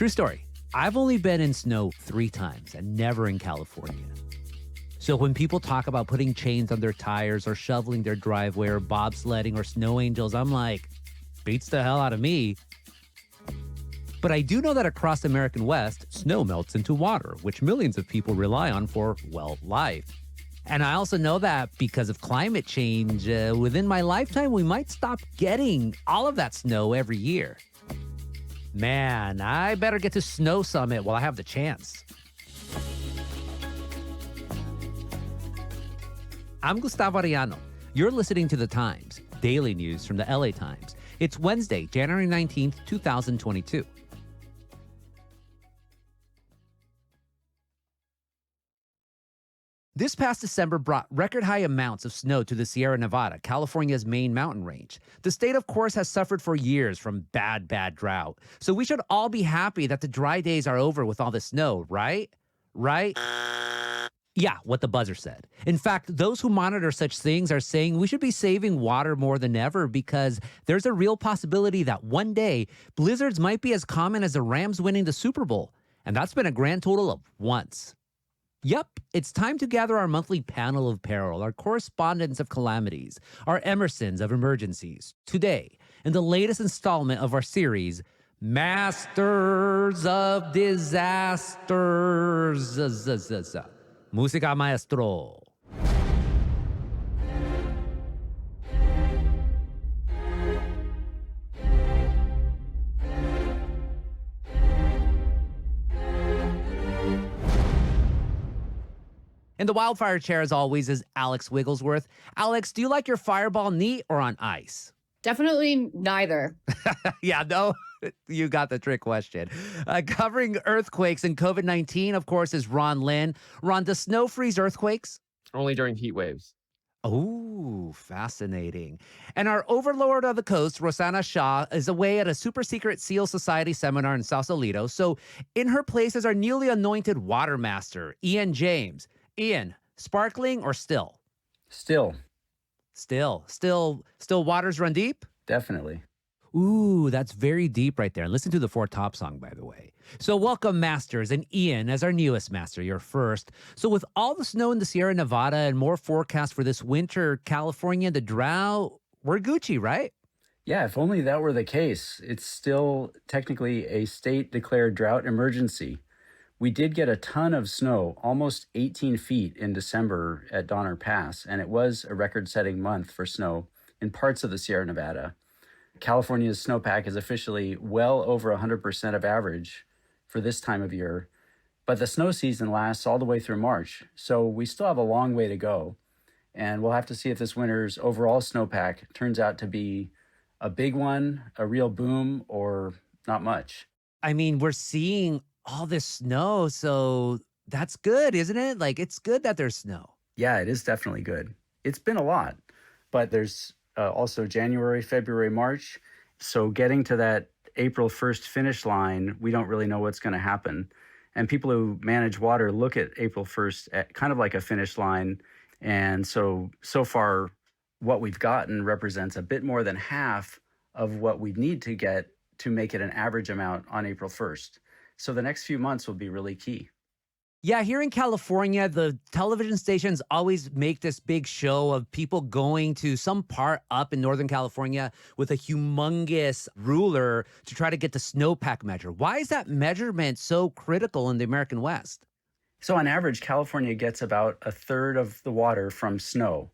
True story. I've only been in snow 3 times and never in California. So when people talk about putting chains on their tires or shoveling their driveway or bobsledding or snow angels, I'm like, beats the hell out of me. But I do know that across the American West, snow melts into water, which millions of people rely on for, well, life. And I also know that because of climate change, within my lifetime, we might stop getting all of that snow every year. Man, I better get to Snow Summit while I have the chance. I'm Gustavo Arellano. You're listening to The Times, daily news from the LA Times. It's Wednesday, January 19th, 2022. This past December brought record-high amounts of snow to the Sierra Nevada, California's main mountain range. The state, of course, has suffered for years from bad drought. So we should all be happy that the dry days are over with all the snow, right? Right? Yeah, what the buzzer said. In fact, those who monitor such things are saying we should be saving water more than ever because there's a real possibility that one day blizzards might be as common as the Rams winning the Super Bowl. And that's been a grand total of once. Yep, it's time to gather our monthly panel of peril, our correspondents of calamities, our Emersons of emergencies. Today, in the latest installment of our series, Masters of Disasters. Música maestro. In the wildfire chair, as always, is Alex Wigglesworth. Alex, do you like your fireball neat or on ice? Definitely neither. Yeah, no, you got the trick question. Covering earthquakes and COVID-19, of course, is Ron Lin. Ron, does snow freeze earthquakes? Only during heat waves. Oh, fascinating. And our overlord of the coast, Rosanna Shaw, is away at a super secret SEAL Society seminar in Sausalito. So in her place is our newly anointed water master, Ian James. Ian, sparkling or still? Still. Still waters run deep? Definitely. Ooh, that's very deep right there. And listen to the Four Top song, by the way. So welcome, Masters, and Ian as our newest master, you're first. So with all the snow in the Sierra Nevada and more forecast for this winter, California, the drought, we're Gucci, right? Yeah, if only that were the case. It's still technically a state-declared drought emergency. We did get a ton of snow, almost 18 feet in December at Donner Pass, and it was a record-setting month for snow in parts of the Sierra Nevada. California's snowpack is officially well over 100% of average for this time of year, but the snow season lasts all the way through March, so we still have a long way to go. And we'll have to see if this winter's overall snowpack turns out to be a big one, a real boom, or not much. I mean, we're seeing all this snow, so that's good, isn't it? Like, it's good that there's snow. Yeah, it is definitely good. It's been a lot, but there's also January, February, March. So getting to that April 1st finish line, we don't really know what's going to happen. And people who manage water look at April 1st at kind of like a finish line. And so far, what we've gotten represents a bit more than half of what we need to get to make it an average amount on April 1st. So the next few months will be really key. Yeah, here in California, the television stations always make this big show of people going to some part up in Northern California with a humongous ruler to try to get the snowpack measure. Why is that measurement so critical in the American West? So on average, California gets about a third of the water from snow.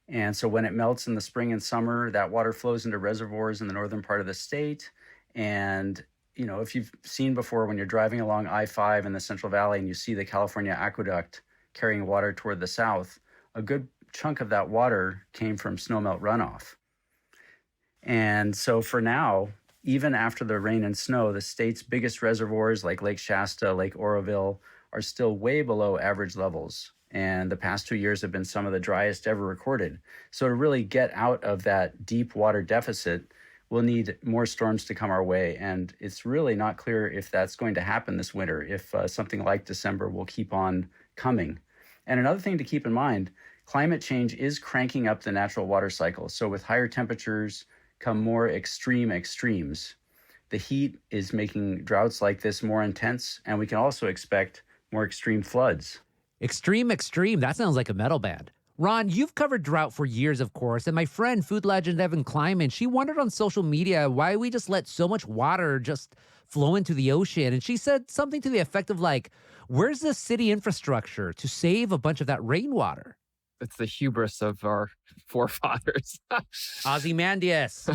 And so when it melts in the spring and summer, that water flows into reservoirs in the northern part of the state. And you know, if you've seen before when you're driving along I-5 in the Central Valley and you see the California aqueduct carrying water toward the south, a good chunk of that water came from snowmelt runoff. And so for now, even after the rain and snow, the state's biggest reservoirs like Lake Shasta, Lake Oroville are still way below average levels. And the past 2 years have been some of the driest ever recorded. So to really get out of that deep water deficit, we'll need more storms to come our way. And it's really not clear if that's going to happen this winter, if something like December will keep on coming. And another thing to keep in mind, climate change is cranking up the natural water cycle. So with higher temperatures come more extremes. the heat is making droughts like this more intense, and we can also expect more extreme floods. Extreme, extreme. That sounds like a metal band. Ron, you've covered drought for years, of course, and my friend, food legend Evan Kleiman, she wondered on social media why we just let so much water just flow into the ocean. And she said something to the effect of like, where's the city infrastructure to save a bunch of that rainwater? It's the hubris of our forefathers. Ozymandias.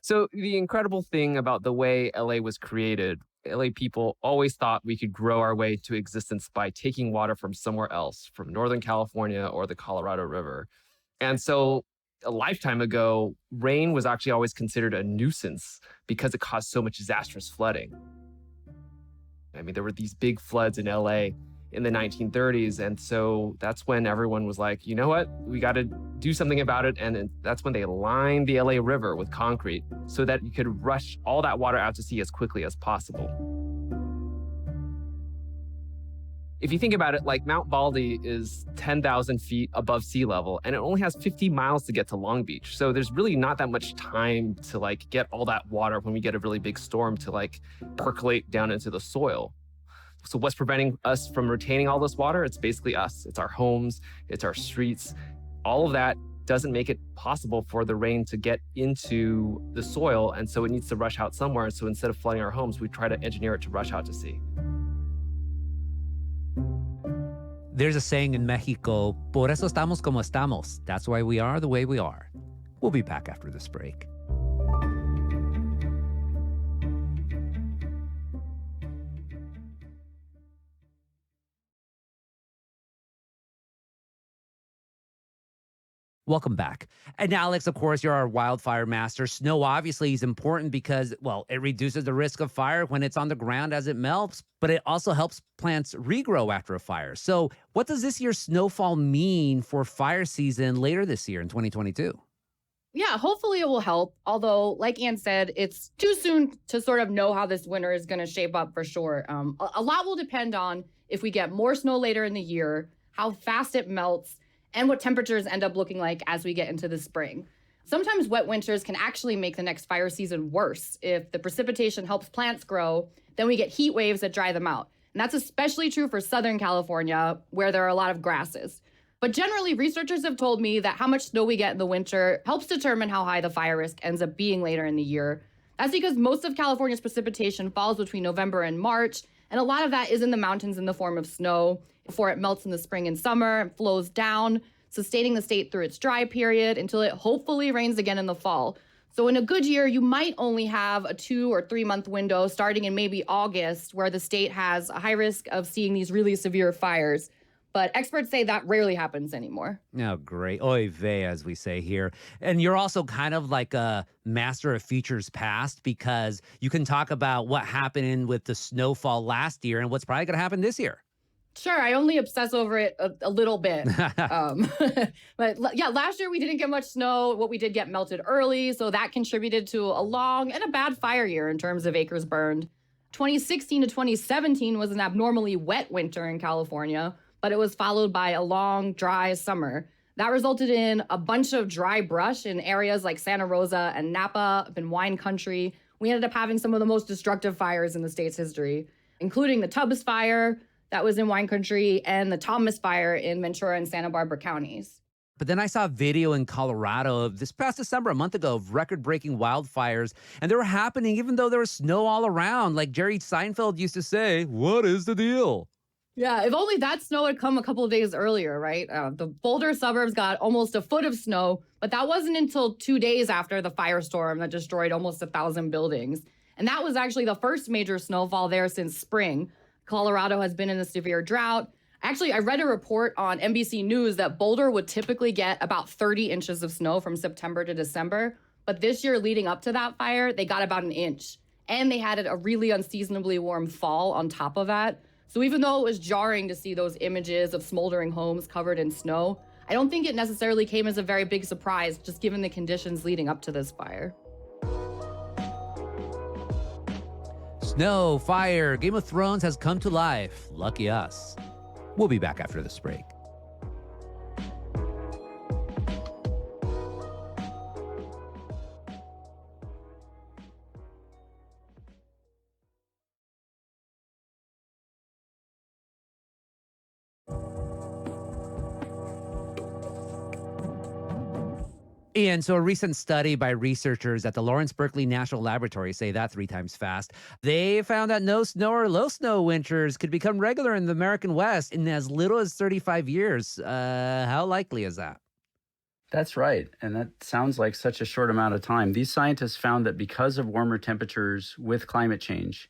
So the incredible thing about the way LA was created, LA people always thought we could grow our way to existence by taking water from somewhere else, from Northern California or the Colorado River. And so a lifetime ago, rain was actually always considered a nuisance because it caused so much disastrous flooding. I mean, there were these big floods in LA in the 1930s. And so that's when everyone was like, you know what, we got to do something about it. And that's when they lined the LA River with concrete so that you could rush all that water out to sea as quickly as possible. If you think about it, like Mount Baldy is 10,000 feet above sea level, and it only has 50 miles to get to Long Beach. So there's really not that much time to like get all that water when we get a really big storm to like percolate down into the soil. So what's preventing us from retaining all this water? It's basically us. It's our homes, it's our streets. All of that doesn't make it possible for the rain to get into the soil. And so it needs to rush out somewhere. And so instead of flooding our homes, we try to engineer it to rush out to sea. There's a saying in Mexico, por eso estamos como estamos. That's why we are the way we are. We'll be back after this break. Welcome back. And Alex, of course, you're our wildfire master. Snow obviously is important because, well, it reduces the risk of fire when it's on the ground as it melts, but it also helps plants regrow after a fire. So what does this year's snowfall mean for fire season later this year in 2022? Yeah, hopefully it will help. Although, like Ann said, it's too soon to sort of know how this winter is going to shape up for sure. A lot will depend on if we get more snow later in the year, how fast it melts, and what temperatures end up looking like as we get into the spring. Sometimes wet winters can actually make the next fire season worse. If the precipitation helps plants grow, then we get heat waves that dry them out. And that's especially true for Southern California, where there are a lot of grasses. But generally, researchers have told me that how much snow we get in the winter helps determine how high the fire risk ends up being later in the year. That's because most of California's precipitation falls between November and March, and a lot of that is in the mountains in the form of snow before it melts in the spring and summer and flows down, sustaining the state through its dry period until it hopefully rains again in the fall. So in a good year, you might only have a 2 or 3 month window starting in maybe August where the state has a high risk of seeing these really severe fires. But experts say that rarely happens anymore. Oh, great. Oy vey, as we say here. And you're also kind of like a master of futures past because you can talk about what happened with the snowfall last year and what's probably going to happen this year. Sure, I only obsess over it a little bit. But yeah, last year we didn't get much snow. What we did get melted early, so that contributed to a long and a bad fire year in terms of acres burned. 2016 to 2017 was an abnormally wet winter in California, but it was followed by a long, dry summer. That resulted in a bunch of dry brush in areas like Santa Rosa and Napa, up in wine country. We ended up having some of the most destructive fires in the state's history, including the Tubbs Fire, that was in wine country, and the Thomas Fire in Ventura and Santa Barbara counties. But then I saw a video in Colorado of this past December, a month ago, of record-breaking wildfires, and they were happening even though there was snow all around. Like Jerry Seinfeld used to say, what is the deal? Yeah, if only that snow had come a couple of days earlier, right? The Boulder suburbs got almost a foot of snow, but that wasn't until 2 days after the firestorm that destroyed almost 1,000 buildings. And that was actually the first major snowfall there since spring. Colorado has been in a severe drought. Actually, I read a report on NBC News that Boulder would typically get about 30 inches of snow from September to December. But this year leading up to that fire, they got about an inch. And they had a really unseasonably warm fall on top of that. So even though it was jarring to see those images of smoldering homes covered in snow, I don't think it necessarily came as a very big surprise, just given the conditions leading up to this fire. Snow, fire, Game of Thrones has come to life. Lucky us. We'll be back after this break. Ian, so a recent study by researchers at the Lawrence Berkeley National Laboratory, say that 3 times fast, they found that no snow or low snow winters could become regular in the American West in as little as 35 years. How likely is that? That's right. And that sounds like such a short amount of time. These scientists found that because of warmer temperatures with climate change,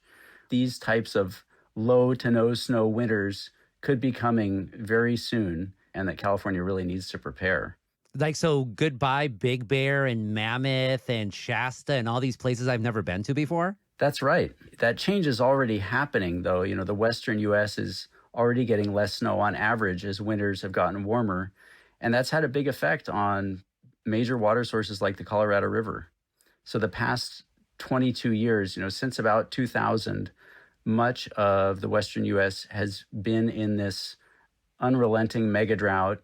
these types of low to no snow winters could be coming very soon, and that California really needs to prepare. Like, so goodbye, Big Bear and Mammoth and Shasta and all these places I've never been to before? That's right. That change is already happening, though. The Western US is already getting less snow on average as winters have gotten warmer. And that's had a big effect on major water sources like the Colorado River. So the past 22 years, since about 2000, much of the Western US has been in this unrelenting mega drought.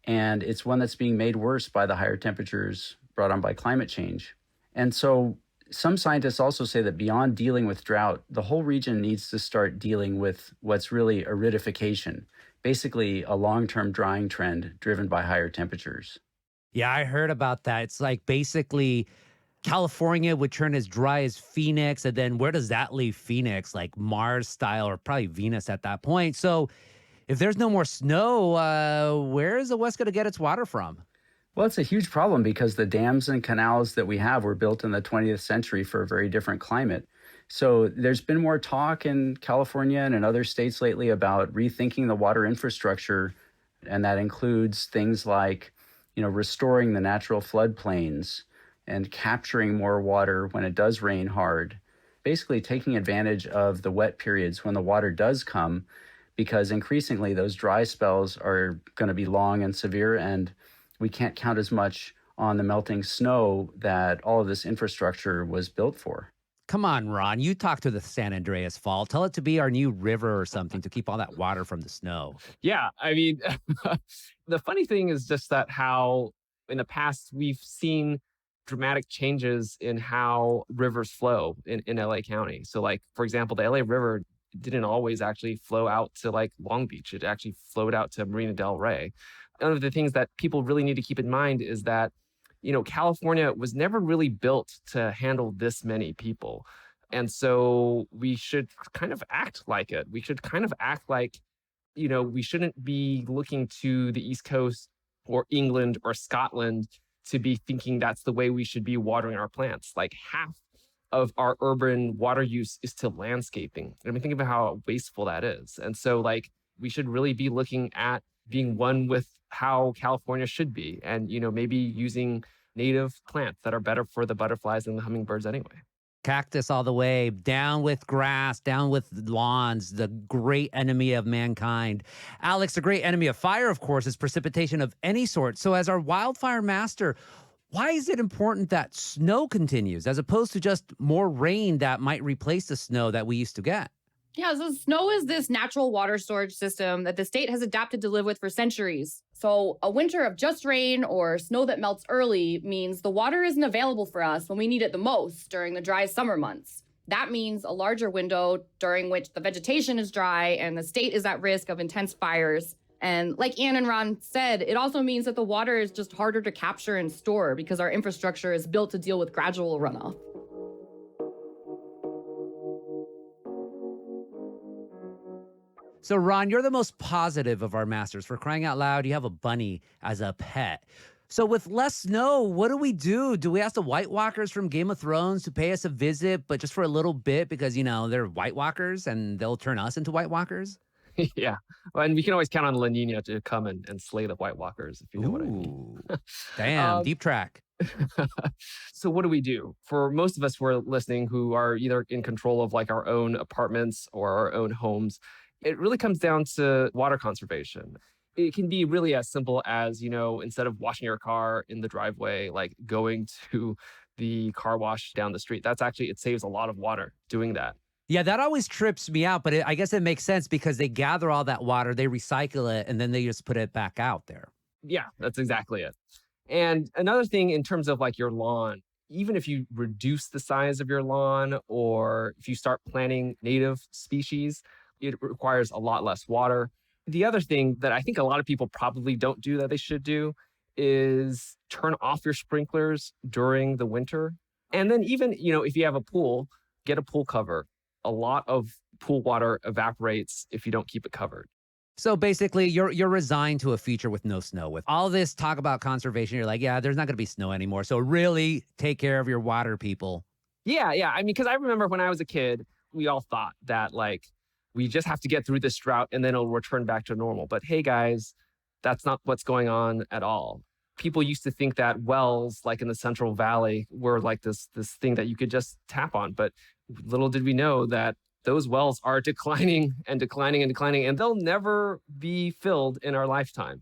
And it's one that's being made worse by the higher temperatures brought on by climate change. And so some scientists also say that beyond dealing with drought, the whole region needs to start dealing with what's really aridification, basically a long-term drying trend driven by higher temperatures. Yeah, I heard about that. It's like basically California would turn as dry as Phoenix. And then where does that leave Phoenix? Like Mars style or probably Venus at that point. So if there's no more snow, where is the West going to get its water from? Well, it's a huge problem because the dams and canals that we have were built in the 20th century for a very different climate. So there's been more talk in California and in other states lately about rethinking the water infrastructure. And that includes things like, restoring the natural floodplains and capturing more water when it does rain hard. Basically taking advantage of the wet periods when the water does come, because increasingly those dry spells are going to be long and severe, and we can't count as much on the melting snow that all of this infrastructure was built for. Come on, Ron. You talk to the San Andreas Fault. Tell it to be our new river or something to keep all that water from the snow. Yeah, I mean, the funny thing is just that how in the past we've seen dramatic changes in how rivers flow in LA County. So like, for example, the LA River didn't always actually flow out to like Long Beach. It actually flowed out to Marina del Rey. One of the things that people really need to keep in mind is that, California was never really built to handle this many people. And so we should kind of act like it. We should kind of act like, we shouldn't be looking to the East Coast or England or Scotland to be thinking that's the way we should be watering our plants. Like half of our urban water use is to landscaping. I mean, think about how wasteful that is. And so like, we should really be looking at being one with how California should be. And, maybe using native plants that are better for the butterflies and the hummingbirds anyway. Cactus all the way, down with grass, down with lawns, the great enemy of mankind. Alex, the great enemy of fire, of course, is precipitation of any sort. So as our wildfire master, why is it important that snow continues as opposed to just more rain that might replace the snow that we used to get? Yeah, so snow is this natural water storage system that the state has adapted to live with for centuries. So a winter of just rain or snow that melts early means the water isn't available for us when we need it the most during the dry summer months. That means a larger window during which the vegetation is dry and the state is at risk of intense fires. And like Ann and Ron said, it also means that the water is just harder to capture and store because our infrastructure is built to deal with gradual runoff. So, Ron, you're the most positive of our masters. For crying out loud, you have a bunny as a pet. So with less snow, what do we do? Do we ask the White Walkers from Game of Thrones to pay us a visit, but just for a little bit because, they're White Walkers and they'll turn us into White Walkers? Yeah. Well, and we can always count on La Nina to come and slay the White Walkers, if you know what I mean. Damn, deep track. So what do we do? For most of us who are listening who are either in control of like our own apartments or our own homes, it really comes down to water conservation. It can be really as simple as, instead of washing your car in the driveway, like going to the car wash down the street. It saves a lot of water doing that. Yeah, that always trips me out, but I guess it makes sense because they gather all that water, they recycle it, and then they just put it back out there. Yeah, that's exactly it. And another thing in terms of like your lawn, even if you reduce the size of your lawn or if you start planting native species, it requires a lot less water. The other thing that I think a lot of people probably don't do that they should do is turn off your sprinklers during the winter. And then even, if you have a pool, get a pool cover. A lot of pool water evaporates if you don't keep it covered. So basically, you're resigned to a future with no snow. With all this talk about conservation, you're like, yeah, there's not going to be snow anymore. So really take care of your water, people. Yeah. I mean, because I remember when I was a kid, we all thought that we just have to get through this drought and then it'll return back to normal. But hey, guys, that's not what's going on at all. People used to think that wells, like in the Central Valley, were like this thing that you could just tap on. But little did we know that those wells are declining and declining and declining, and they'll never be filled in our lifetime.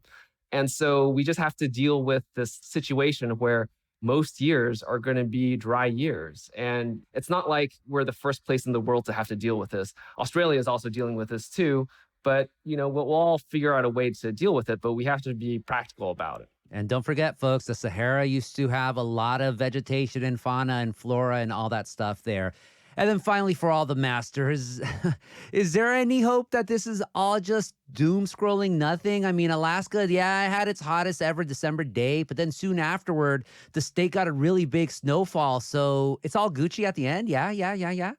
And so we just have to deal with this situation where most years are going to be dry years. And it's not like we're the first place in the world to have to deal with this. Australia is also dealing with this too. But, we'll all figure out a way to deal with it, but we have to be practical about it. And don't forget, folks, the Sahara used to have a lot of vegetation and fauna and flora and all that stuff there. And then finally, for all the masters, is there any hope that this is all just doom scrolling nothing? I mean, Alaska, yeah, it had its hottest ever December day, but then soon afterward, the state got a really big snowfall. So it's all Gucci at the end? Yeah.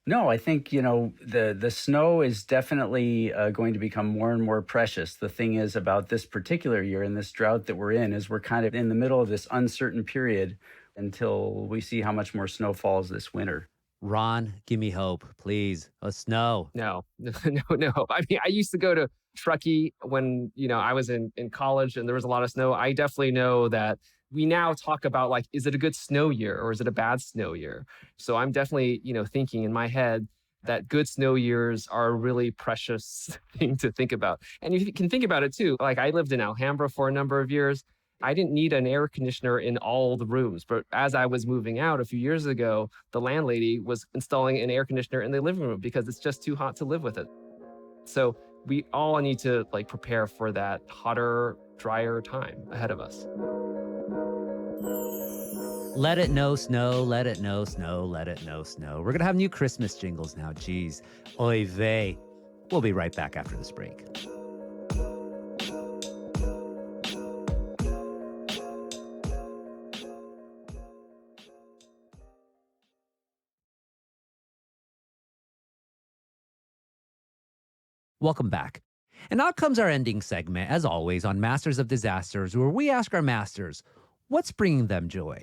No, I think, the snow is definitely going to become more and more precious. The thing is about this particular year and this drought that we're in is we're kind of in the middle of this uncertain period until we see how much more snow falls this winter. Ron, give me hope, please. Snow. No. I mean, I used to go to Truckee when, I was in college and there was a lot of snow. I definitely know that we now talk about is it a good snow year or is it a bad snow year? So I'm definitely, thinking in my head that good snow years are a really precious thing to think about. And you can think about it too. I lived in Alhambra for a number of years. I didn't need an air conditioner in all the rooms, but as I was moving out a few years ago, the landlady was installing an air conditioner in the living room because it's just too hot to live with it. So we all need to prepare for that hotter, drier time ahead of us. Let it know snow, let it know snow, let it know snow. We're going to have new Christmas jingles now. Geez. Oy vey. We'll be right back after this break. Welcome back. And now comes our ending segment, as always, on Masters of Disasters, where we ask our masters, what's bringing them joy?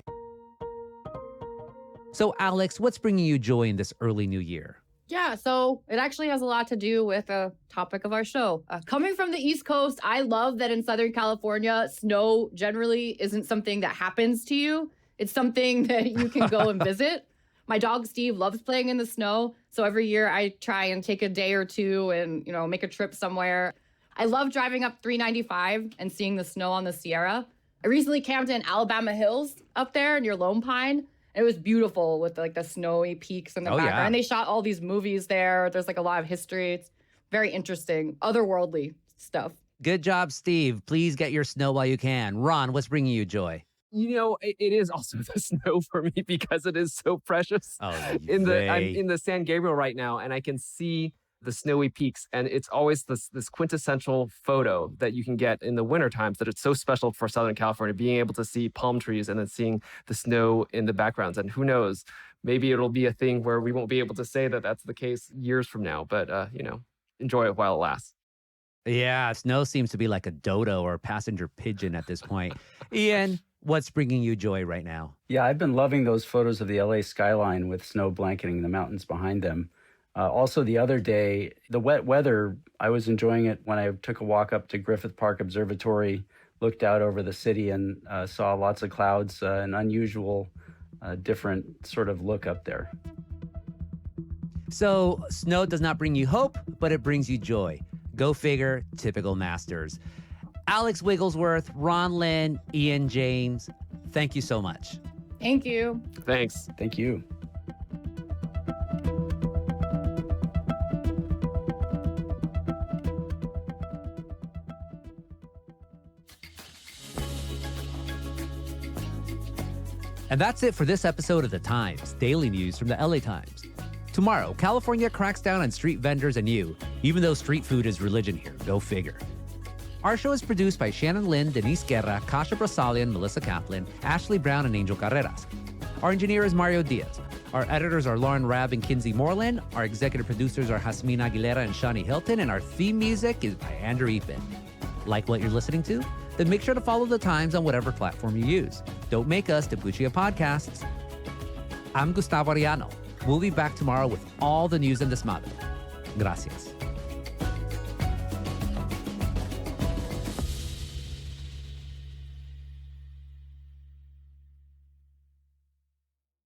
So, Alex, what's bringing you joy in this early new year? Yeah, so it actually has a lot to do with a topic of our show. Coming from the East Coast, I love that in Southern California, snow generally isn't something that happens to you. It's something that you can go and visit. My dog, Steve, loves playing in the snow. So every year I try and take a day or two and, make a trip somewhere. I love driving up 395 and seeing the snow on the Sierra. I recently camped in Alabama Hills up there near Lone Pine. It was beautiful with the snowy peaks in the background. Yeah. And they shot all these movies there. There's a lot of history. It's very interesting, otherworldly stuff. Good job, Steve. Please get your snow while you can. Ron, what's bringing you joy? It is also the snow for me because it is so precious. Oh, I'm in the San Gabriel right now, and I can see the snowy peaks, and it's always this quintessential photo that you can get in the winter times that it's so special for Southern California, being able to see palm trees and then seeing the snow in the backgrounds. And who knows, maybe it'll be a thing where we won't be able to say that that's the case years from now, but enjoy it while it lasts. Yeah, snow seems to be like a dodo or a passenger pigeon at this point. Ian, what's bringing you joy right now? Yeah, I've been loving those photos of the LA skyline with snow blanketing the mountains behind them. Also, the other day, the wet weather, I was enjoying it when I took a walk up to Griffith Park Observatory, looked out over the city and saw lots of clouds, an unusual, different sort of look up there. So, snow does not bring you hope, but it brings you joy. Go figure, typical masters. Alex Wigglesworth, Ron Lin, Ian James, thank you so much. Thank you. Thanks. Thank you. And that's it for this episode of The Times, daily news from the LA Times. Tomorrow, California cracks down on street vendors and you, even though street food is religion here. Go figure. Our show is produced by Shannon Lynn, Denise Guerra, Kasha Brasalian, Melissa Kaplan, Ashley Brown, and Angel Carreras. Our engineer is Mario Diaz. Our editors are Lauren Rabb and Kinsey Moreland. Our executive producers are Jasmine Aguilera and Shani Hilton. And our theme music is by Andrew Eapen. Like what you're listening to? Then make sure to follow The Times on whatever platform you use. Don't make us Tapuchia Podcasts. I'm Gustavo Arellano. We'll be back tomorrow with all the news and desmadre. Gracias.